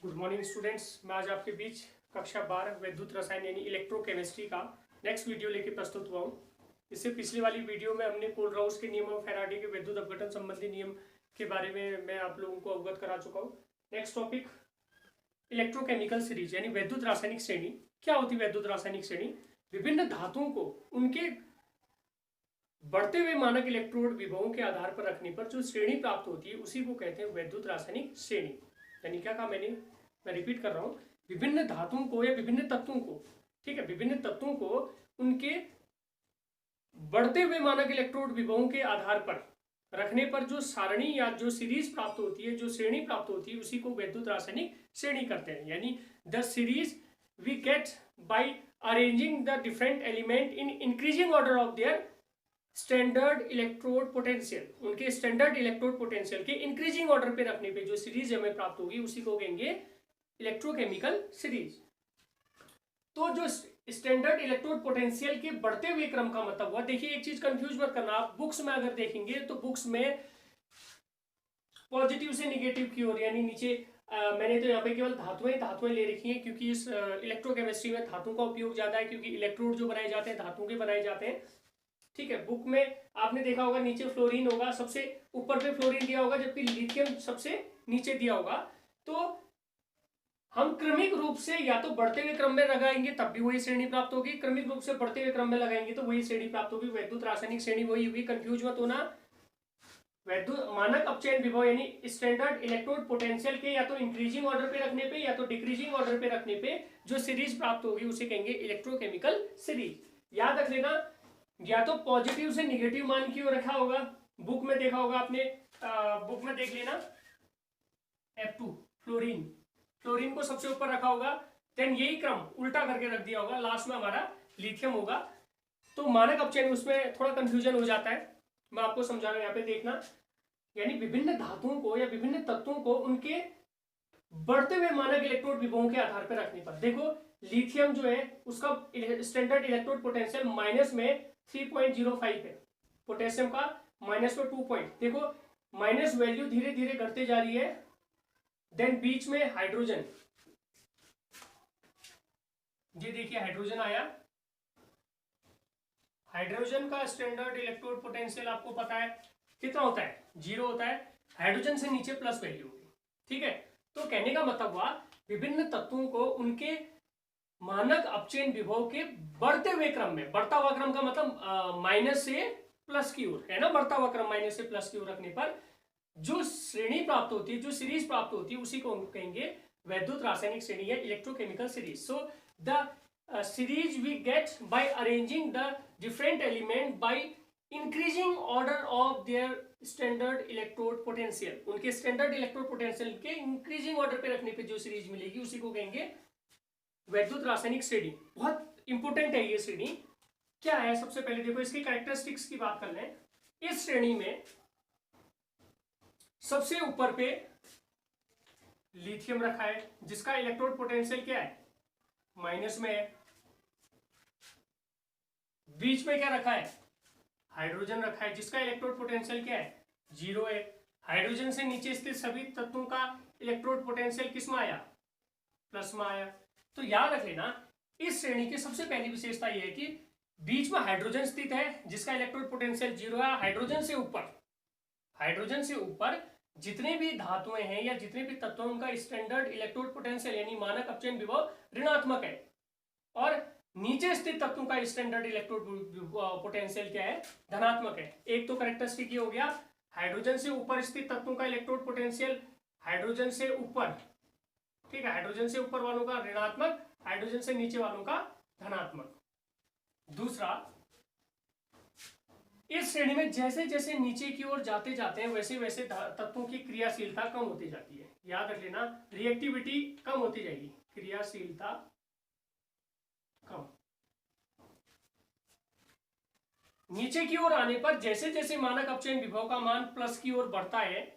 Good morning students. मैं आज आपके बीच कक्षा 12 विद्युत रसायन यानी इलेक्ट्रोकेमिस्ट्री का नेक्स्ट वीडियो लेके प्रस्तुत हुआ हूँ। इससे पिछली वाली वीडियो में हमने कोलराउस के नियम और फैराडे के विद्युत अपघटन संबंधी नियम के बारे में मैं आप लोगों को अवगत करा चुका हूँ। नेक्स्ट टॉपिक इलेक्ट्रोकेमिकल सीरीज यानी विद्युत रासायनिक श्रेणी। क्या होती है विद्युत रासायनिक श्रेणी? विभिन्न धातुओं को उनके बढ़ते हुए मानक इलेक्ट्रोड विभवों के आधार पर रखने पर जो श्रेणी प्राप्त होती है उसी को कहते हैं विद्युत रासायनिक श्रेणी। यानी क्या कहा मैंने, मैं रिपीट कर रहा हूं, विभिन्न धातुओं को या विभिन्न तत्वों को, ठीक है, विभिन्न तत्वों को उनके बढ़ते हुए मानक इलेक्ट्रोड विभवों के आधार पर रखने पर जो सारणी या जो सीरीज प्राप्त होती है, जो श्रेणी प्राप्त होती है, उसी को विद्युत रासायनिक श्रेणी करते हैं। यानी the series we get by arranging the different element in increasing order of their standard electrode potential. उनके स्टैंडर्ड इलेक्ट्रोड पोटेंशियल के इंक्रीजिंग ऑर्डर पे रखने पे जो सीरीज हमें प्राप्त होगी उसी को कहेंगे इलेक्ट्रोकेमिकल सीरीज। तो जो स्टैंडर्ड इलेक्ट्रोड पोटेंशियल के बढ़ते हुए क्रम का मतलब हुआ, देखिए एक चीज कंफ्यूज मत करना, आप बुक्स में अगर देखेंगे तो बुक्स में पॉजिटिव से निगेटिव की ओर, यानी नीचे मैंने तो यहाँ पे केवल धातुएं ले रखी हैं क्योंकि इस इलेक्ट्रोकेमिस्ट्री में धातुओं का उपयोग ज्यादा है, क्योंकि इलेक्ट्रोड जो बनाए जाते हैं धातुओं के बनाए जाते हैं। ठीक है, बुक में आपने देखा होगा नीचे फ्लोरीन होगा, सबसे ऊपर पे फ्लोरीन दिया होगा, जबकि लिथियम सबसे नीचे दिया होगा। तो हम क्रमिक रूप से या तो बढ़ते हुए क्रम में लगाएंगे तब भी वही श्रेणी प्राप्त होगी, क्रमिक रूप से बढ़ते हुए क्रम में लगाएंगे तो वही श्रेणी प्राप्त होगी। वैद्युत रासायनिक श्रेणी वही होगी, कंफ्यूज मत होना। वैद्युत मानक अपचयन विभव यानी स्टैंडर्ड इलेक्ट्रोड पोटेंशियल के या तो इंक्रीजिंग ऑर्डर पे रखने पे या तो डिक्रीजिंग ऑर्डर पे रखने पे जो सीरीज प्राप्त होगी उसे कहेंगे इलेक्ट्रोकेमिकल सीरीज। याद रख लेना, या तो पॉजिटिव से निगेटिव मान की ओर रखा होगा, बुक में देखा होगा आपने, बुक में देख लेना F2 फ्लोरीन को सबसे ऊपर रखा होगा, देन यही क्रम उल्टा करके रख दिया होगा, लास्ट में हमारा लिथियम होगा। तो मानक अपचयन उसमें थोड़ा कंफ्यूजन हो जाता है, मैं आपको समझा रहा हूं, यहाँ पे देखना। यानी विभिन्न धातुओं को या विभिन्न तत्वों को उनके बढ़ते हुए मानक इलेक्ट्रोड विभवों के आधार पर रखने पर, देखो लिथियम जो है उसका स्टैंडर्ड इलेक्ट्रोड पोटेंशियल माइनस में 3.05 है, पोटेशियम का माइनस में 2 पॉइंट, देखो माइनस वैल्यू धीरे धीरे घटते जा रही है। देन बीच में हाइड्रोजन, ये देखिए हाइड्रोजन आया, हाइड्रोजन का स्टैंडर्ड इलेक्ट्रोड पोटेंशियल आपको पता है कितना होता है, 0 होता है, हाइड्रोजन से नीचे प्लस वैल्यू होगी। ठीक है, तो कहने का मतलब हुआ विभिन्न तत्वों को उनके मानक अपचयन विभव के बढ़ते हुए क्रम में, बढ़ता हुआ क्रम का मतलब माइनस से प्लस की ओर है ना, बढ़ता हुआ क्रम माइनस से प्लस की ओर रखने पर जो श्रेणी प्राप्त होती है, जो सीरीज प्राप्त होती है उसी को कहेंगे वैद्युत रासायनिक श्रेणी या electrochemical series. So the series we get by arranging the different element by increasing order of their standard electrode potential. उनके स्टैंडर्ड इलेक्ट्रोड पोटेंशियल के इंक्रीजिंग ऑर्डर पे रखने पे जो सीरीज मिलेगी उसी को कहेंगे वैद्युत रासायनिक श्रेणी। बहुत इंपोर्टेंट है ये श्रेणी। क्या है, सबसे पहले देखो इसकी कैरेक्टरिस्टिक्स की बात कर लें। इस श्रेणी में सबसे ऊपर पे लिथियम रखा है जिसका इलेक्ट्रोड पोटेंशियल क्या है, माइनस में है। बीच में क्या रखा है, हाइड्रोजन रखा है जिसका इलेक्ट्रोड पोटेंशियल क्या है, 0 है। हाइड्रोजन से नीचे स्थित सभी तत्वों का इलेक्ट्रोड पोटेंशियल किस में आया, प्लस में आया। तो याद रख लेना, इस श्रेणी की सबसे पहली विशेषता यह है कि बीच में हाइड्रोजन स्थित है जिसका इलेक्ट्रोड पोटेंशियल 0 है। हाइड्रोजन से ऊपर जितने भी धातुएं हैं या जितने भी तत्व हैं उनका स्टैंडर्ड इलेक्ट्रोड पोटेंशियल यानी मानक अपचयन विभव ऋणात्मक है, और नीचे स्थित तत्वों का स्टैंडर्ड इलेक्ट्रोड पोटेंशियल क्या है, धनात्मक है। एक तो कैरेक्टरिस्टिक ये हो गया, हाइड्रोजन से ऊपर स्थित तत्वों का इलेक्ट्रोड पोटेंशियल हाइड्रोजन से ऊपर, ठीक है, हाइड्रोजन से ऊपर वालों का ऋणात्मक, हाइड्रोजन से नीचे वालों का धनात्मक। दूसरा, इस श्रेणी में जैसे जैसे नीचे की ओर जाते जाते हैं वैसे वैसे तत्वों की क्रियाशीलता कम होती जाती है। याद रख लेना, रिएक्टिविटी कम होती जाएगी, क्रियाशीलता कम। नीचे की ओर आने पर जैसे जैसे मानक अपचयन विभव का मान प्लस की ओर बढ़ता है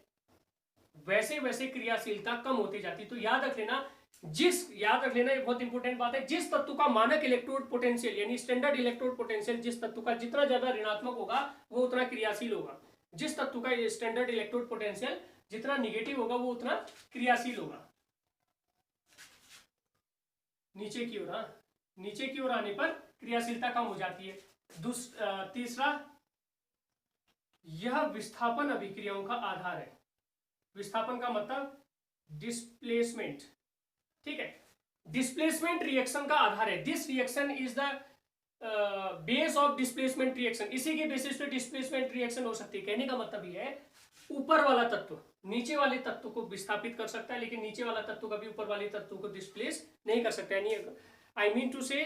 वैसे वैसे क्रियाशीलता कम होती जाती है। तो याद रख लेना, याद रख लेना, ये बहुत इंपॉर्टेंट बात है, जिस तत्व का मानक इलेक्ट्रोड पोटेंशियल यानी स्टैंडर्ड इलेक्ट्रोड पोटेंशियल जिस तत्व का जितना ज्यादा ऋणात्मक होगा वो उतना क्रियाशील होगा, जिस तत्व का स्टैंडर्ड इलेक्ट्रोड पोटेंशियल जितना निगेटिव होगा वो उतना क्रियाशील होगा। नीचे की ओर, हाँ, नीचे की ओर आने पर क्रियाशीलता कम हो जाती है। तीसरा, यह विस्थापन अभिक्रियाओं का आधार है। विस्थापन का मतलब डिस्प्लेसमेंट, ठीक है, डिस्प्लेसमेंट रिएक्शन का आधार है। This reaction is the base of displacement reaction. इसी के बेसिस पे डिस्प्लेसमेंट रिएक्शन हो सकती है। कहने का मतलब ये है, ऊपर वाला तत्व नीचे वाले तत्व को विस्थापित कर सकता है, लेकिन नीचे वाला तत्व कभी ऊपर वाले तत्व को डिस्प्लेस नहीं कर सकता है। आई mean to say,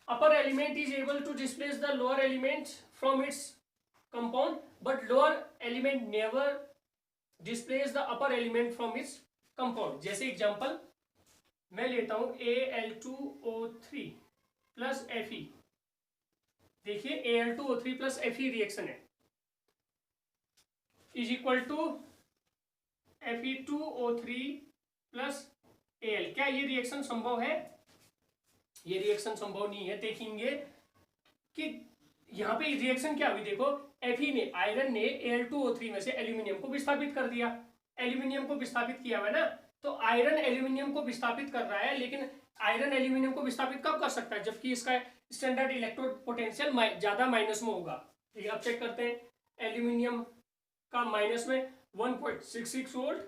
upper element is able to displace the lower element from its compound, but lower element never displace the upper element from its compound. जैसे एग्जांपल मैं लेता हूं Al2O3 प्लस Fe। देखिए Al2O3 plus Fe reaction है, is equal to Fe2O3 plus Al। क्या ये reaction संभव है? ये रिएक्शन संभव नहीं है। देखेंगे कि यहाँ पे रिएक्शन क्या हुई। देखो, Fe ने, आयरन ने Al2O3 में से एल्यूमिनियम को विस्थापित कर दिया। एल्यूमिनियम को विस्थापित किया हुआ ना, तो आयरन एल्यूमिनियम को विस्थापित कर रहा है, लेकिन आयरन एल्यूमिनियम को विस्थापित कब कर सकता है? जबकि इसका स्टैंडर्ड इलेक्ट्रोड पोटेंशियल ज्यादा माइनस में होगा। ठीक है, अब चेक करते हैं। एल्यूमिनियम का माइनस में 1.66 वोल्ट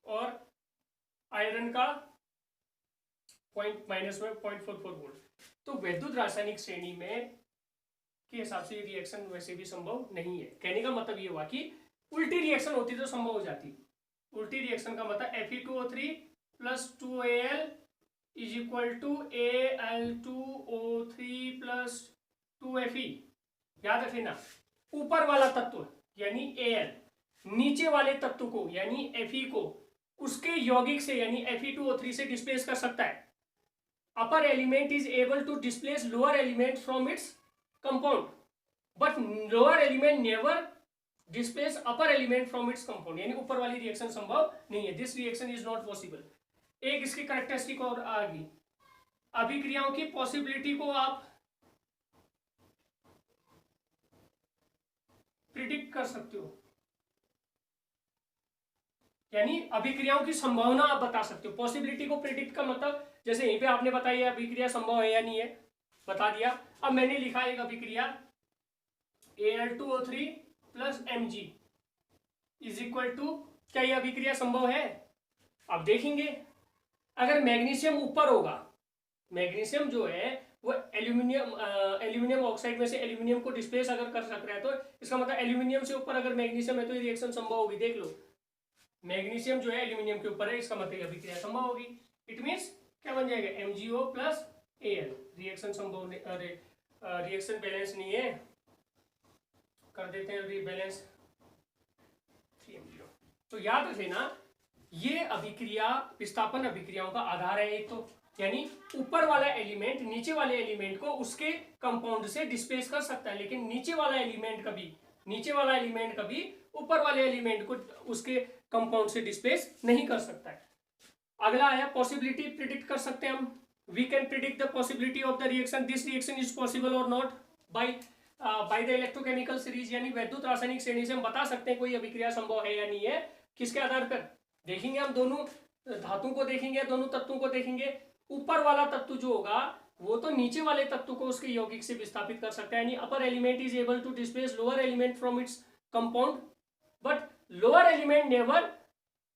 और आयरन का माइनस में 0.44 वोल्ट। तो वैद्युत रासायनिक श्रेणी में के हिसाब से रिएक्शन वैसे भी संभव नहीं है। कहने का मतलब ये हुआ कि उल्टी रिएक्शन होती तो संभव हो जाती। उल्टी रिएक्शन का मतलब Fe2O3 plus 2Al is equal to Al2O3 plus 2Fe। याद रखना, ऊपर वाला तत्व यानी Al नीचे वाले तत्व को यानी Fe को उसके यौगिक से यानी Fe2O3 से डिस्प्लेस कर सकता है। Upper element is able to displace lower element from its compound, but lower element never displace upper element from its compound. यानी ऊपर वाली रिएक्शन संभव नहीं है। This reaction is not possible. एक इसकी कैरेक्टरिस्टिक और आ गई। अभिक्रियाओं की पॉसिबिलिटी को आप प्रिडिक्ट कर सकते हो, यानी अभिक्रियाओं की संभावना आप बता सकते हो। पॉसिबिलिटी को प्रिडिक्ट का मतलब, जैसे यहीं पे आपने बताया अभिक्रिया संभव है या नहीं है, बता दिया। अब मैंने लिखा एक अभिक्रिया Al2O3 plus Mg is equal to, क्या यह अभिक्रिया संभव है? अब देखेंगे, अगर मैग्नीशियम ऊपर होगा, मैग्नीशियम जो है वो एल्यूमिनियम ऑक्साइड में से एल्यूमिनियम को डिस्प्लेस अगर कर सक रहा है, तो इसका मतलब एल्यूमिनियम से ऊपर अगर मैग्नीशियम है तो ये रिएक्शन संभव होगी। देख लो, मैग्नीशियम जो है एल्यूमिनियम के ऊपर है, इसका मतलब अभिक्रिया संभव होगी। इट मीन्स क्या बन जाएगा? MgO plus Al। रिएक्शन संभव, रिएक्शन बैलेंस नहीं है, कर देते हैं रीबैलेंस 3MgO। तो याद रखना, ये अभिक्रिया विस्थापन अभिक्रियाओं का आधार है एक तो, यानी ऊपर वाला एलिमेंट नीचे वाले एलिमेंट को उसके कंपाउंड से डिस्प्लेस कर सकता है, लेकिन नीचे वाला एलिमेंट कभी ऊपर वाले एलिमेंट को उसके कंपाउंड से डिस्प्लेस नहीं कर सकता है। अगला आया पॉसिबिलिटी प्रिडिक्ट कर सकते हैं हम। We can predict the possibility of the reaction, this reaction is possible और not by the electrochemical series, यानी वैद्युत रासायनिक श्रेणी से हम बता सकते हैं कोई अभिक्रिया संभव है या नहीं है। किसके आधार पर देखेंगे? हम दोनों धातु को देखेंगे, दोनों तत्वों को देखेंगे। ऊपर वाला तत्व जो होगा वो तो नीचे वाले तत्व को उसके यौगिक से विस्थापित कर सकता है, यानी upper element is able to displace lower element from its compound, but lower element never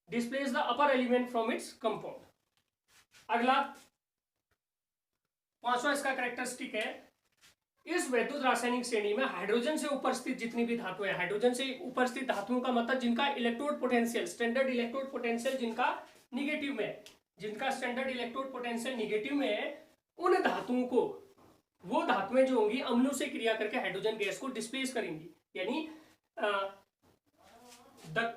displace the upper element from its compound. अगला पांचवा इसका कैरेक्टरिस्टिक है, इस वैद्युत रासायनिक श्रेणी में हाइड्रोजन से ऊपर स्थित जितनी भी धातुएं, हाइड्रोजन से ऊपर स्थित धातुओं का मतलब जिनका electrode potential, standard electrode potential जिनका निगेटिव में है, जिनका स्टैंडर्ड इलेक्ट्रोड पोटेंशियल निगेटिव में है, उन धातुओं को, वो धातुएं जो होंगी अम्लों से क्रिया करके हाइड्रोजन गैस को डिस्प्लेस करेंगी। यानी द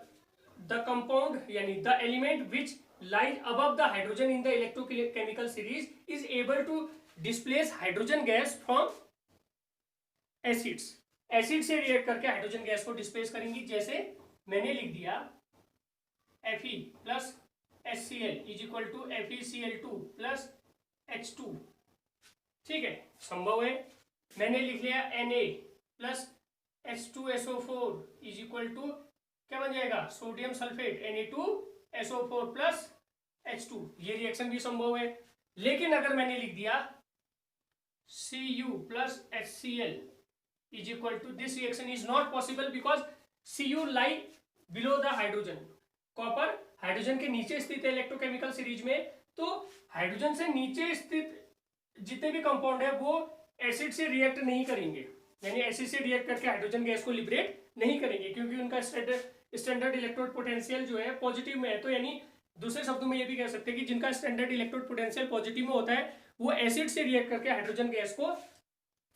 कंपाउंड यानी the element which lies above the hydrogen in the electrochemical series is able to displace hydrogen gas from acids. Acid से रिएक्ट करके हाइड्रोजन गैस को डिस्प्लेस करेंगी। जैसे मैंने लिख दिया Fe plus HCl is equal to FeCl2 plus H2, ठीक है, संभव है। मैंने लिख लिया Na plus H2SO4 is equal to क्या बन जाएगा? Sodium sulphate Na2SO4 plus H2, ये रिएक्शन भी संभव है। लेकिन अगर मैंने लिख दिया Cu plus HCl is equal to, this reaction is not possible because Cu lie below the hydrogen. Copper hydrogen के नीचे स्थित है इलेक्ट्रोकेमिकल सीरीज में, तो हाइड्रोजन से नीचे स्थित जितने भी कंपाउंड है वो एसिड से रिएक्ट नहीं करेंगे, यानी एसिड से रिएक्ट करके हाइड्रोजन गैस को लिबरेट नहीं करेंगे, क्योंकि उनका स्टैंडर्ड इलेक्ट्रोड पोटेंशियल जो है पॉजिटिव में है। तो यानी दूसरे शब्दों में ये भी कह सकते हैं कि जिनका स्टैंडर्ड इलेक्ट्रोड पोटेंशियल पॉजिटिव में होता है वो एसिड से रिएक्ट करके हाइड्रोजन गैस को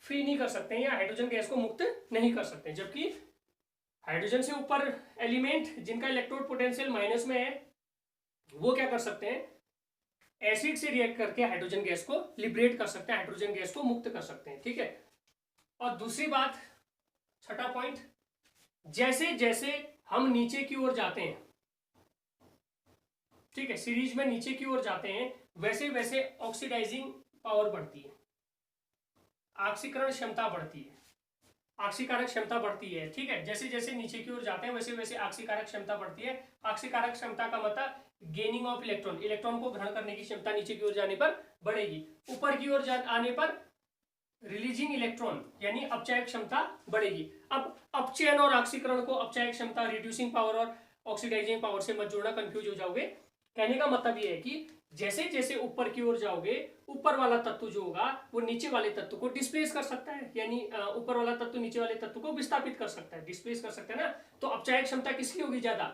फ्री नहीं कर सकते हैं या हाइड्रोजन गैस को मुक्त नहीं कर सकते, जबकि हाइड्रोजन से ऊपर एलिमेंट जिनका इलेक्ट्रोड पोटेंशियल माइनस में है वो क्या कर सकते हैं, एसिड से रिएक्ट करके हाइड्रोजन गैस को लिबरेट कर सकते हैं, हाइड्रोजन गैस को मुक्त कर सकते हैं। ठीक है, और दूसरी बात, छठा पॉइंट, जैसे जैसे हम नीचे की ओर जाते हैं, ठीक है, सीरीज में नीचे की ओर जाते हैं, वैसे वैसे ऑक्सीडाइजिंग पावर बढ़ती है, ऑक्सीकरण क्षमता बढ़ती है, ऑक्सीकारक क्षमता बढ़ती है। ठीक है, जैसे जैसे नीचे की ओर जाते हैं वैसे वैसे ऑक्सीकारक क्षमता बढ़ती है। ऑक्सीकारक क्षमता का मतलब गेनिंग ऑफ इलेक्ट्रॉन, इलेक्ट्रॉन को ग्रहण करने की क्षमता नीचे की ओर जाने पर बढ़ेगी, ऊपर की ओर आने पर रिलीजिंग इलेक्ट्रॉन यानी अपचयक क्षमता बढ़ेगी। अब अपचयन और ऑक्सीकरण को अपचयक क्षमता, रिड्यूसिंग पावर और ऑक्सीडाइजिंग पावर से मत जोड़ना, कंफ्यूज हो जाओगे। कहने का मतलब ये है कि जैसे जैसे ऊपर की ओर जाओगे ऊपर वाला तत्व जो होगा वो नीचे वाले तत्व को डिस्प्लेस कर सकता है, यानी ऊपर वाला तत्व नीचे वाले तत्व को विस्थापित कर सकता है, डिस्प्लेस कर सकता है ना। तो अपचयक क्षमता किसकी होगी ज्यादा,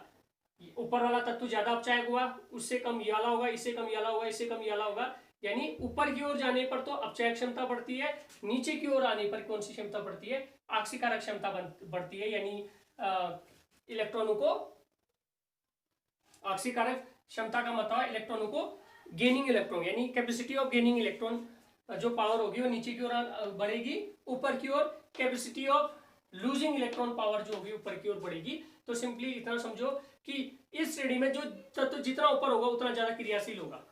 ऊपर वाला तत्व ज्यादा अपचयक हुआ, उससे कम ये वाला होगा, इससे कम ये वाला होगा, इससे कम ये वाला होगा, यानी ऊपर की ओर जाने पर तो अपचयक क्षमता बढ़ती है, नीचे की ओर आने पर कौन सी क्षमता बढ़ती है, ऑक्सीकारक क्षमता बढ़ती है, यानी इलेक्ट्रॉनों को, ऑक्सीकारक क्षमता का मतलब इलेक्ट्रॉनों को गेनिंग इलेक्ट्रॉन यानी कैपेसिटी ऑफ गेनिंग इलेक्ट्रॉन जो पावर होगी वो नीचे की ओर बढ़ेगी, ऊपर की ओर capacity of losing electron power जो होगी ऊपर की ओर बढ़ेगी। तो सिंपली इतना समझो कि इस श्रेणी में जो तत्व जितना ऊपर होगा उतना ज्यादा क्रियाशील होगा,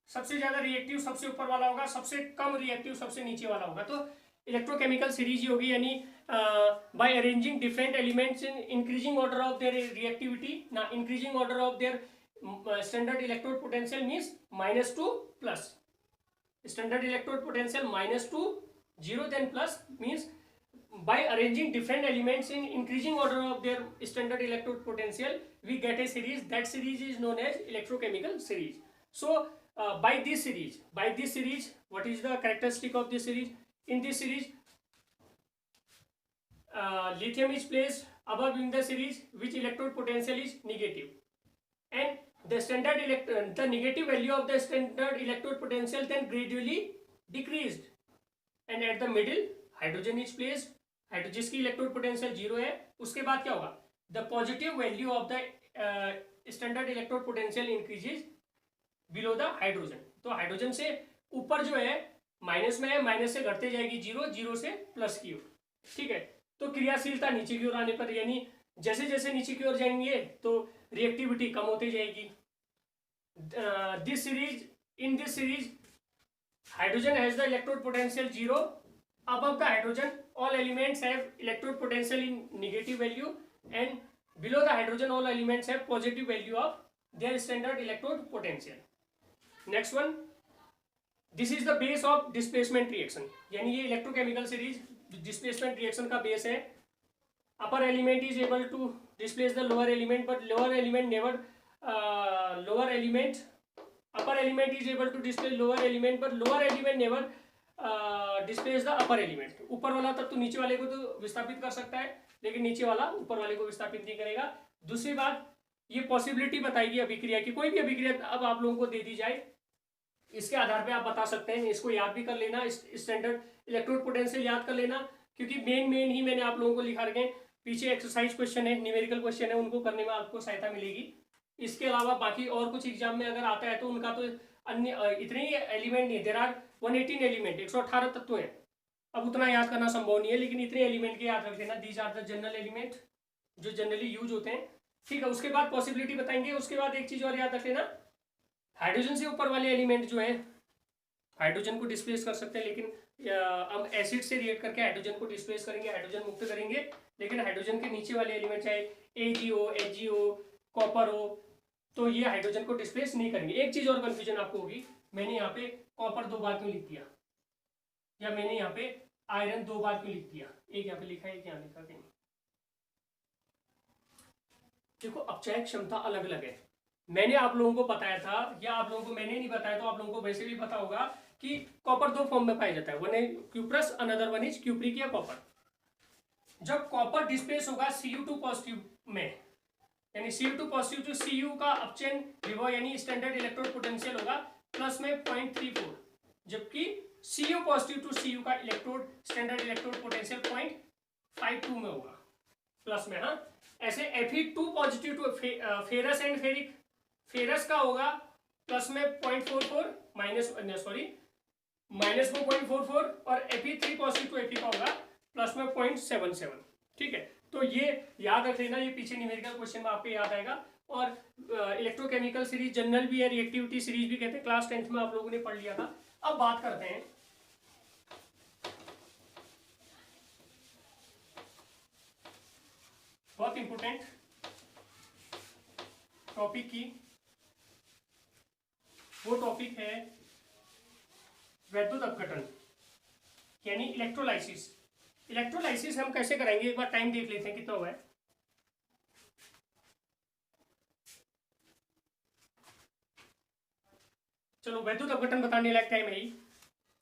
सबसे ज्यादा रिएक्टिव सबसे ऊपर वाला होगा, सबसे कम रिएक्टिव सबसे नीचे वाला होगा। तो इलेक्ट्रोकेमिकल सीरीज ही होगी, यानी by arranging different elements in increasing order of their reactivity, ना increasing order of their standard electrode potential means minus to plus, standard electrode potential minus to 0 then plus means by arranging different elements in increasing order of their standard electrode potential we get a series, that series is known as electrochemical series. So by this series what is the characteristic of this series, in this series lithium is placed above in the series which electrode potential is negative, and the negative value of the standard electrode potential then gradually decreased, and at the middle hydrogen is placed, जिसकी electrode potential 0 है, उसके बाद क्या होगा, the positive value of the standard electrode potential increases below the hydrogen. तो hydrogen से ऊपर जो है माइनस में है, माइनस से घटते जाएगी 0, 0 से प्लस की ओर। ठीक है, तो क्रियाशीलता नीचे की ओर आने पर, यानी जैसे जैसे नीचे की ओर जाएंगे तो रिएक्टिविटी कम होती जाएगी। This series, in this series hydrogen has the electrode potential 0, above the hydrogen all elements have electrode potential in negative value, and below the hydrogen all elements have positive value of their standard electrode potential. Next one, this is the base of displacement reaction, यानी ये electrochemical series displacement reaction का base है। upper element is able to displace the lower element, but lower element never upper element is able to displace lower element, but lower element never displace the upper element. ऊपर वाला तत्व तो नीचे वाले को तो विस्थापित कर सकता है, लेकिन नीचे वाला ऊपर वाले को विस्थापित नहीं करेगा। दूसरी बात, ये पॉसिबिलिटी बताएगी अभिक्रिया की, कोई भी अभिक्रिया अब आप लोगों को दे दी जाए इसके आधार पे आप बता सकते हैं, इसको याद भी कर लेना, स्टैंडर्ड इलेक्ट्रोड पोटेंशियल याद कर लेना, क्योंकि मेन ही मैंने आप लोगों को लिखा रखे, पीछे एक्सरसाइज क्वेश्चन है, न्यूमेरिकल क्वेश्चन है, उनको करने में आपको सहायता मिलेगी। इसके अलावा बाकी और कुछ एग्जाम में अगर आता है तो उनका तो अन्य इतने ही एलिमेंट नहीं, देयर आर 118 एलिमेंट, 118 तत्व हैं, अब उतना याद करना संभव नहीं है, लेकिन इतने एलिमेंट के याद रख देना, these are the general element जो जनरली यूज होते हैं। ठीक है, उसके बाद पॉसिबिलिटी बताएंगे, उसके बाद एक चीज और याद रख लेना, हाइड्रोजन से ऊपर वाले एलिमेंट जो है हाइड्रोजन को डिस्प्लेस कर सकते हैं, लेकिन हम एसिड से रिएक्ट करके हाइड्रोजन को डिस्प्लेस करेंगे, हाइड्रोजन मुक्त करेंगे, लेकिन हाइड्रोजन के नीचे वाले एलिमेंट चाहे AgO, HgO, कॉपर हो, तो ये हाइड्रोजन को डिस्प्लेस नहीं करेंगे। एक चीज और कंफ्यूजन आपको होगी, मैंने यहाँ पे कॉपर 2 बार क्यों लिख दिया, या मैंने यहाँ पे आयरन 2 बार क्यों लिख दिया, एक यहाँ पे लिखा है, एक यहाँ लिखा कहीं। देखो अपचयक क्षमता अलग अलग है। मैंने आप लोगों को बताया था, या आप लोगों को मैंने नहीं बताया तो आप लोगों को वैसे भी पता होगा कि कॉपर 2 फॉर्म में पाया जाता है, वन है cuprous, another one is cupric या कॉपर। जब कॉपर डिस्प्लेस होगा Cu2 पॉजिटिव में, यानी Cu2 पॉजिटिव जो Cu का अपचयन विभव यानी स्टैंडर्ड इलेक्ट्रोड पोटेंशियल होगा प्लस में 0.34, जबकि Cu पॉजिटिव टू Cu का इलेक्ट्रोड स्टैंडर्ड इलेक्ट्रोड पोटेंशियल 0.52 में होगा, प्लस में। हाँ, ऐसे Fe2 positive two ferrous and ferric, ferrous का होगा प्लस में 0.44 माइनस माइनस में 0.44, और Fe3 पॉजिटिव टू Fe का होगा प्लस में 0.77। ठीक है, तो ये याद रख लेना, ये पीछे न्यूमेरिकल क्वेश्चन में आपको याद आएगा। और इलेक्ट्रोकेमिकल सीरीज जनरल भी है, रिएक्टिविटी सीरीज भी कहते हैं, क्लास 10th में आप लोगों ने पढ़ लिया था। अब बात करते हैं बहुत इंपोर्टेंट टॉपिक की, वो टॉपिक है वैद्युत अपघटन यानी इलेक्ट्रोलाइसिस। इलेक्ट्रोलाइसिस हम कैसे कराएंगे, एक बार टाइम देख लेते हैं कितना हुआ है। चलो वैद्युत अपघटन बताने लायक टाइम है ही,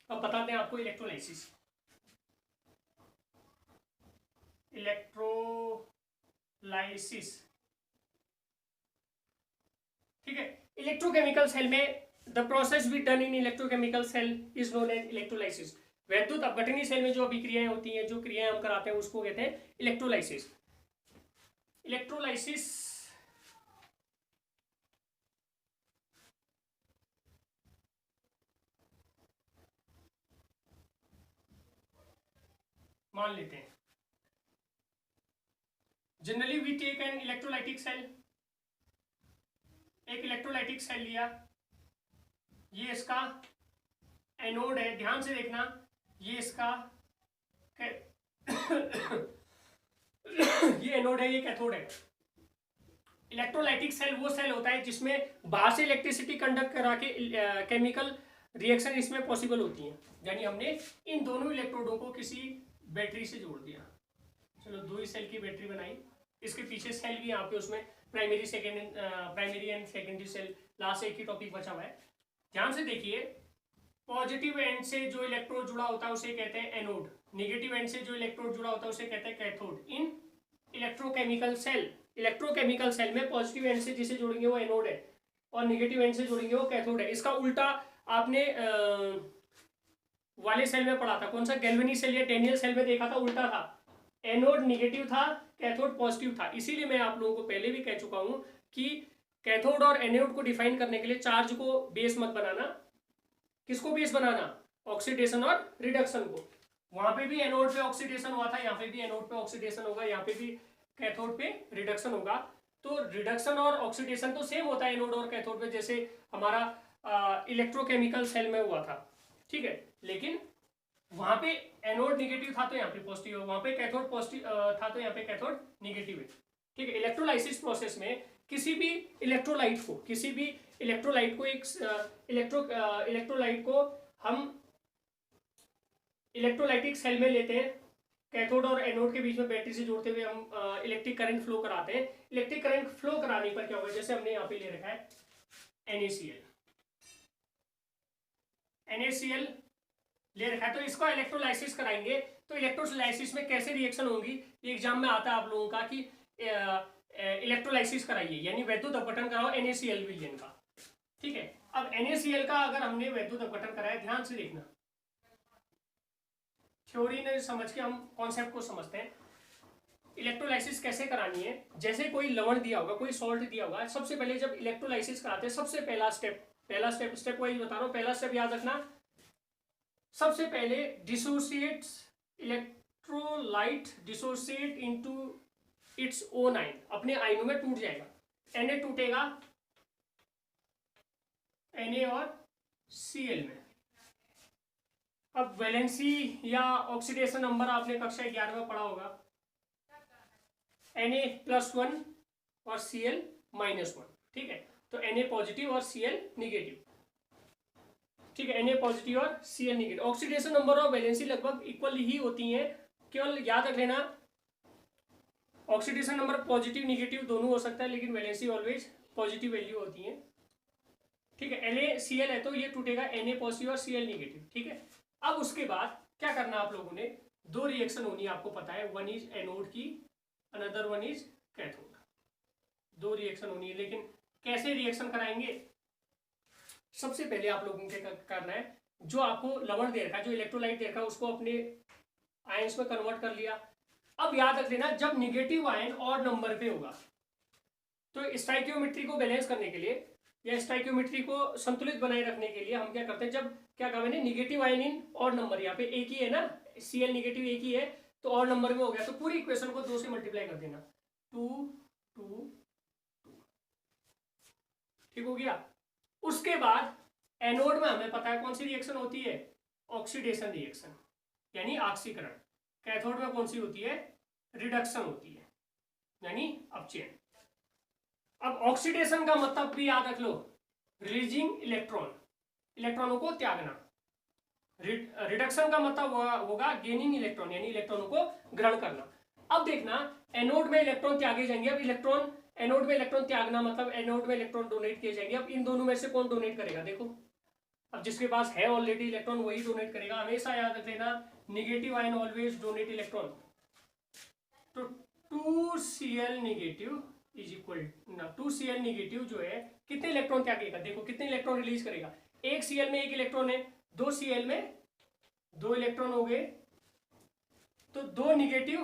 अब बताते हैं आपको इलेक्ट्रोलाइसिस। इलेक्ट्रोलाइसिस, ठीक है। इलेक्ट्रोकेमिकल सेल में the process be done in electrochemical cell is known as electrolysis. वैद्युत अपघटनी सेल में जो अभिक्रियाएं होती हैं, जो क्रियाएं हम कराते हैं, उसको कहते हैं इलेक्ट्रोलाइसिस। इलेक्ट्रोलाइसिस मान लेते हैं, generally we take an electrolytic cell, एक इलेक्ट्रोलाइटिक सेल लिया, ये इसका एनोड है, ध्यान से देखना, ये इसका ये एनोड है, ये कैथोड है। इलेक्ट्रोलाइटिक सेल वो सेल होता है जिसमें बाहर से इलेक्ट्रिसिटी कंडक्ट करा के केमिकल रिएक्शन इसमें पॉसिबल होती है, यानी हमने इन दोनों इलेक्ट्रोडों को किसी बैटरी से जोड़ दिया। चलो 2 ही सेल की बैटरी बनाई, इसके पीछे सेल भी यहाँ पे उसमें primary and secondary cell, last एक ही टॉपिक बचा हुआ है। ध्यान से देखिए, पॉजिटिव एंड से जो इलेक्ट्रोड जुड़ा होता है उसे कहते हैं एनोड, नेगेटिव एंड से जो इलेक्ट्रोड जुड़ा होता है उसे कहते हैं कैथोड। इन इलेक्ट्रोकेमिकल सेल में पॉजिटिव एंड से जिसे जोड़ेंगे वो एनोड है, और नेगेटिव एंड से जोड़ेंगे वो कैथोड है। इसका उल्टा आपने वाले सेल में पढ़ा था, कौन सा, गैल्वेनी सेल या डेनियल सेल में देखा था, उल्टा था, एनोड नेगेटिव था, कैथोड पॉजिटिव था। इसीलिए मैं आप लोगों को पहले भी कह चुका हूं कि कैथोड और एनोड को डिफाइन करने के लिए चार्ज को बेस मत बनाना। किसको बेस बनाना, ऑक्सीडेशन और रिडक्शन को। वहां पे भी एनोड पे ऑक्सीडेशन हुआ था, यहाँ पे भी एनोड पे ऑक्सीडेशन होगा, यहाँ पे भी कैथोड पे रिडक्शन होगा। तो रिडक्शन और ऑक्सीडेशन तो सेम होता है एनोड और कैथोड पे, जैसे हमारा इलेक्ट्रोकेमिकल सेल में हुआ था, ठीक है। लेकिन वहां पे एनोड नेगेटिव था तो यहाँ पे पॉजिटिव है, वहां पे कैथोड पॉजिटिव था तो यहाँ पे कैथोड नेगेटिव है, ठीक है। इलेक्ट्रोलाइसिस प्रोसेस में किसी भी इलेक्ट्रोलाइट को एक इलेक्ट्रोलाइट को हम इलेक्ट्रोलाइटिक सेल में लेते हैं, कैथोड और एनोड के बीच में बैटरी से जोड़ते हुए हम इलेक्ट्रिक करंट फ्लो कराते हैं। इलेक्ट्रिक करंट फ्लो कराने पर क्या होगा, जैसे हमने यहाँ पे ले रखा है NaCl ले रखा है, तो इसका इलेक्ट्रोलाइसिस कराएंगे। तो इलेक्ट्रोलाइसिस में कैसे रिएक्शन होगी, एग्जाम में आता है आप लोगों का कि इलेक्ट्रोलाइसिस कराइए, यानी वैद्युत अपघटन कराओ NaCl विलयन का, ठीक है। अब NaCl का अगर हमने वैद्युत अपघटन कराया, ध्यान से देखना, थ्योरी ने समझ के हम कॉन्सेप्ट को समझते हैं। इलेक्ट्रोलाइसिस कैसे करानी है, जैसे कोई लवण दिया होगा, कोई सॉल्ट दिया होगा, सबसे पहले जब इलेक्ट्रोलाइसिस कराते हैं, सबसे पहला स्टेप वाइज बता रहा हूँ, पहला स्टेप याद रखना, सबसे पहले dissociates electrolyte dissociate into its own ion, अपने आयनों में टूट जाएगा, Na टूटेगा Na और Cl में। अब वैलेंसी या ऑक्सीडेशन नंबर आपने कक्षा 11 में पढ़ा होगा, Na+1 और Cl-1, ठीक है। तो Na पॉजिटिव और Cl निगेटिव, ठीक है, Na पॉजिटिव और Cl निगेटिव। ऑक्सीडेशन नंबर और वैलेंसी लगभग इक्वल ही होती हैं, केवल याद रख लेना ऑक्सीडेशन नंबर पॉजिटिव निगेटिव दोनों हो सकता है, लेकिन वैलेंसी ऑलवेज पॉजिटिव वैल्यू होती है, ठीक है। NaCl है तो ये टूटेगा Na पॉजिटिव और Cl निगेटिव, ठीक है। अब उसके बाद क्या करना आप लोगों ने, दो रिएक्शन होनी है आपको पता है, वन इज एनोड की, अनदर वन इज कैथोड। दो रिएक्शन होनी है, लेकिन कैसे रिएक्शन कराएंगे, सबसे पहले आप लोगों को करना है, जो आपको लवण दे रखा है, जो इलेक्ट्रोलाइट दे रखा है, उसको अपने आयंस में कन्वर्ट कर लिया। अब याद रख लेना, जब निगेटिव आयन और नंबर पे होगा तो स्टाइकियोमेट्री को बैलेंस करने के लिए या स्टाइकियोमेट्री को संतुलित बनाए रखने के लिए हम क्या करते हैं, जब क्या कहा मैंने, निगेटिव आयन इन और नंबर, यहाँ पे एक ही है ना, Cl निगेटिव एक ही है, तो और नंबर में हो गया, तो पूरी इक्वेशन को 2 से मल्टीप्लाई कर देना, 2 2 2, ठीक हो गया। उसके बाद एनोड में हमें पता है कौन सी रिएक्शन होती है, ऑक्सीडेशन रिएक्शन यानी ऑक्सीकरण। कैथोड में कौन सी होती है, रिडक्शन होती है यानी अपचयन। अब ऑक्सीडेशन का मतलब भी याद रख लो, रिलीजिंग इलेक्ट्रॉन, इलेक्ट्रॉनों को त्यागना। रिडक्शन का मतलब होगा गेनिंग इलेक्ट्रॉन यानी इलेक्ट्रॉनों को ग्रहण करना। अब देखना, एनोड में इलेक्ट्रॉन त्यागे जाएंगे। अब इलेक्ट्रॉन, एनोड में इलेक्ट्रॉन त्यागना मतलब एनोड में इलेक्ट्रॉन डोनेट किए जाएंगे। अब इन दोनों में से कौन डोनेट करेगा, देखो, अब जिसके पास है ऑलरेडी इलेक्ट्रॉन वही डोनेट करेगा। हमेशा याद रख लेना, negative ion always donate electron. तो 2Cl निगेटिव इज इक्वल ना, 2Cl निगेटिव जो है कितने इलेक्ट्रॉन त्यागेगा, देखो कितने इलेक्ट्रॉन रिलीज करेगा, एक Cl में एक इलेक्ट्रॉन है, 2 Cl में 2 इलेक्ट्रॉन हो गए, तो 2 निगेटिव,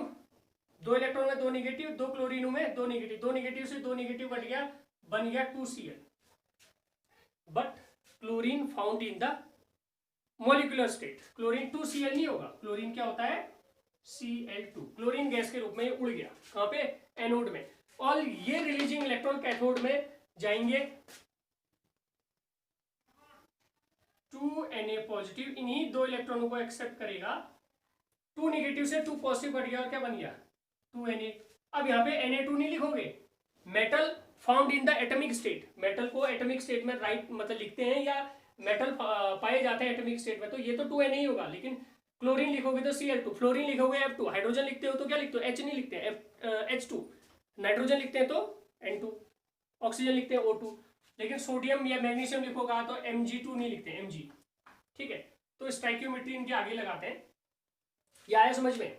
2 इलेक्ट्रॉन में 2 निगेटिव, 2 क्लोरीन में 2 निगेटिव, 2 निगेटिव से 2 निगेटिव कट गया, बन गया 2Cl। But chlorine found in the molecular state, chlorine 2Cl नहीं होगा, क्लोरीन क्या होता है, Cl2, क्लोरीन गैस के रूप में ये उड़ गया, कहां पे, एनोड में। और ये रिलीजिंग इलेक्ट्रॉन कैथोड में जाएंगे, 2Na पॉजिटिव इन्हीं 2 इलेक्ट्रॉनों को एक्सेप्ट करेगा, 2 निगेटिव से 2 पॉजिटिव कट गया और क्या बन गया, 2Na। अब यहाँ पे Na2 नहीं लिखोगे, metal found in the atomic state, metal को एटॉमिक स्टेट में राइट मतलब लिखते हैं या मेटल पाए जाते हैं एटॉमिक स्टेट में, तो ये तो 2Na ही होगा। लेकिन क्लोरीन लिखोगे तो Cl2, फ्लोरीन लिखोगे F2, हाइड्रोजन लिखते हो तो क्या लिखते हो, H नहीं लिखते हैं, H2, नाइट्रोजन लिखते हैं तो N2, ऑक्सीजन लिखते हैं O2, लेकिन सोडियम या मैग्नीशियम लिखोगा तो Mg2 नहीं लिखते, Mg, ठीक है। तो स्टाइकियोमेट्री इनके आगे लगाते हैं, ये आया समझ में।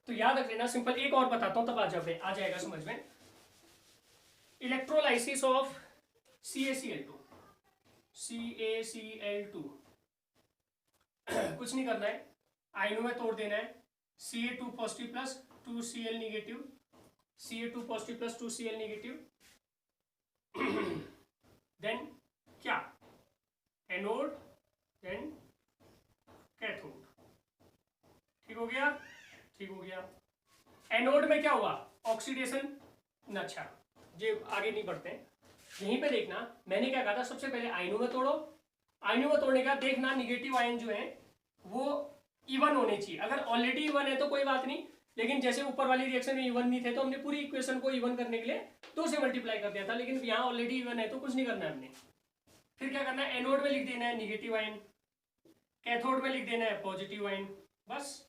तो याद रख लेना, सिंपल एक और बताता हूं तब आ जाएगा समझ में। इलेक्ट्रोलाइसिस ऑफ CaCl2, CaCl2 कुछ नहीं करना है, आयनों में तोड़ देना है, Ca2 positive plus 2Cl negative, Ca2 positive plus 2Cl negative, then क्या, एनोड देन कैथोड, ठीक हो गया, ठीक हो गया। एनोड में क्या हुआ, ऑक्सीडेशन, अच्छा ये आगे नहीं बढ़ते हैं, यहीं पे देखना मैंने क्या कहा था, सबसे पहले आयनों में तोड़ो, आयनों में तोड़ने का देखना निगेटिव आयन जो है वो इवन होने चाहिए। अगर ऑलरेडी इवन है तो कोई बात नहीं, लेकिन जैसे ऊपर वाली रिएक्शन में इवन नहीं थे तो हमने पूरी इक्वेशन को इवन करने के लिए 2 से मल्टीप्लाई कर दिया था, लेकिन यहाँ ऑलरेडी इवन है तो कुछ नहीं करना है हमने। फिर क्या करना है, एनोड में लिख देना है निगेटिव आयन, कैथोड में लिख देना है पॉजिटिव आयन, बस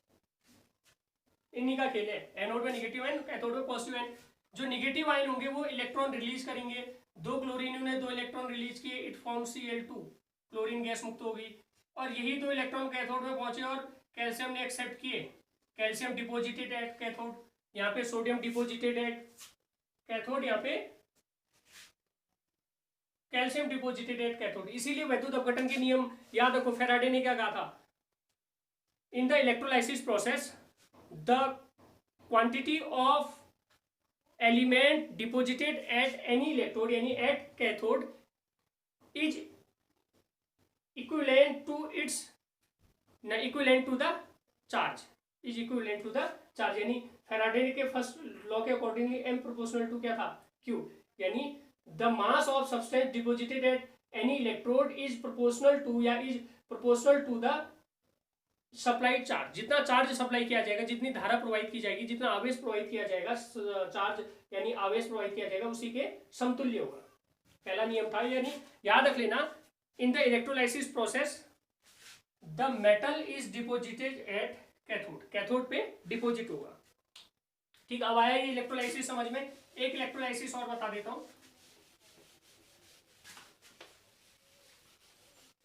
इन्हीं का खेल है। एनोड में निगेटिव आयन, कैथोड में पॉजिटिव आयन। जो निगेटिव आयन होंगे वो इलेक्ट्रॉन रिलीज करेंगे, 2 क्लोरीन ने 2 इलेक्ट्रॉन रिलीज किए, it form Cl2, chlorine gas मुक्त होगी, और यही 2 इलेक्ट्रॉन कैथोड में पहुंचे और कैल्शियम ने एक्सेप्ट किए, कैल्शियम डिपोजिटेड एट कैथोड, यहाँ पे सोडियम डिपोजिटेड एट कैथोड, यहाँ पे कैल्शियम डिपोजिटेड एट कैथोड। इसीलिए वैद्युत अपघटन के नियम याद रखो, फेराडे ने क्या कहा था, in the electrolysis process the quantity of element deposited at any electrode यानी at cathode is equivalent to its equivalent to the charge, is equivalent to the charge, यानी फैराडे के फर्स्ट लॉ के accordingly M proportional to क्या था, Q, यानी the mass of substance deposited at any electrode is proportional to या is proportional to the supplied charge. जितना charge supply किया जाएगा, जितनी धारा प्रवाहित की जाएगी, जितना आवेश प्रवाहित किया जाएगा, चार्ज यानी आवेश प्रवाहित किया जाएगा, उसी के समतुल्य होगा। पहला नियम था, यानी याद रख लेना, इन the electrolysis process the metal is deposited at cathode, cathode पे डिपोजिट होगा। ठीक, अब आया ये इलेक्ट्रोलाइसिस समझ में। एक इलेक्ट्रोलाइसिस और बता देता हूं,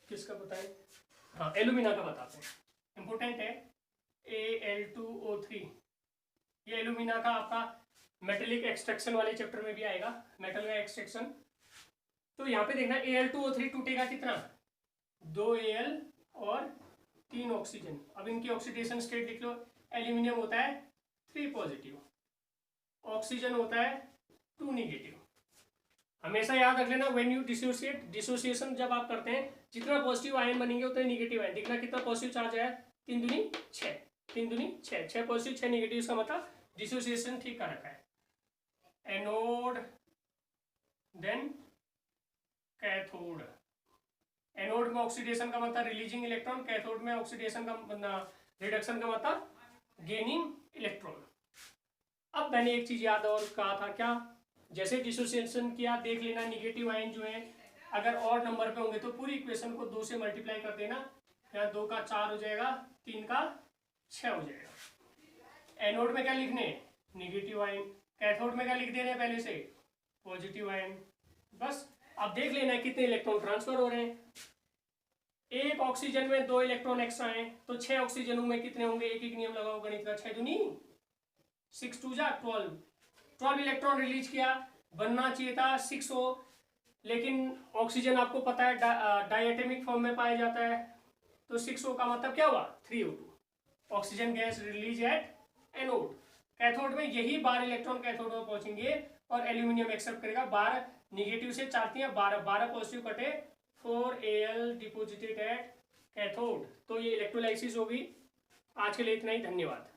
किसका बताएं, हाँ एल्यूमिना का बताते हैं, इंपॉर्टेंट है। Al2O3, ये एल्यूमिना का आपका मेटेलिक एक्सट्रैक्शन वाले चैप्टर में भी आएगा, मेटल का एक्सट्रैक्शन। तो यहाँ पे देखना Al2O3 टूटेगा कितना, 2 Al और 3 ऑक्सीजन। अब इनकी ऑक्सीडेशन स्टेट लिख लो, एल्यूमिनियम होता है 3 पॉजिटिव, ऑक्सीजन होता है 2 निगेटिव। हमेशा याद रख लेना व्हेन यू डिसोसिएट, डिसोसिएशन जब आप करते हैं जितना पॉजिटिव आयन बनेंगे उतने निगेटिव आयन, देखना कितना पॉजिटिव चार्ज आया, 3 दूनी 6, 3 दूनी 6, 6 पॉजिटिव 6 निगेटिव, इसका मतलब डिसोसिएशन ठीक कर रखा है। एनोड देन कैथोड, एनोड में ऑक्सीडेशन का मतलब रिलीजिंग इलेक्ट्रॉन, कैथोड में ऑक्सीडेशन का रिडक्शन का मतलब गेनिंग इलेक्ट्रॉन। अब मैंने एक चीज याद और कहा था, क्या, जैसे डिसोसिएशन किया देख लेना, निगेटिव आयन जो है अगर और नंबर पे होंगे तो पूरी इक्वेशन को 2 से मल्टीप्लाई कर देना, यहाँ 2 का 4 हो जाएगा, 3 का 6 हो जाएगा। एनोड में क्या लिखने, निगेटिव आयन, कैथोड में क्या लिख देने पहले से, पॉजिटिव आयन। बस अब देख लेना कितने इलेक्ट्रॉन ट्रांसफर हो रहे हैं। एक ऑक्सीजन में 2 इलेक्ट्रॉन एक्स्ट्रा हैं, तो 6 ऑक्सीजनों में कितने होंगे, एक एक नियम लगाओ गणित का, 6 दूनी 6 2 जा 12 इलेक्ट्रॉन रिलीज किया, बनना चाहिए था 6 हो, लेकिन ऑक्सीजन आपको पता है डायटोमिक फॉर्म में पाया जाता है, तो 6 हो का मतलब क्या हुआ, 3 O2 oxygen gas release at anode. Cathode में यही 12 इलेक्ट्रॉन कैथोड में पहुंचेंगे और एल्यूमिनियम एक्सेप्ट करेगा 12, निगेटिव से 4 दिया 12, 12 पॉजिटिव कटे 4 Al डिपोजिटेड एट कैथोड। तो ये इलेक्ट्रोलाइसिस होगी। आज के लिए इतना ही, धन्यवाद।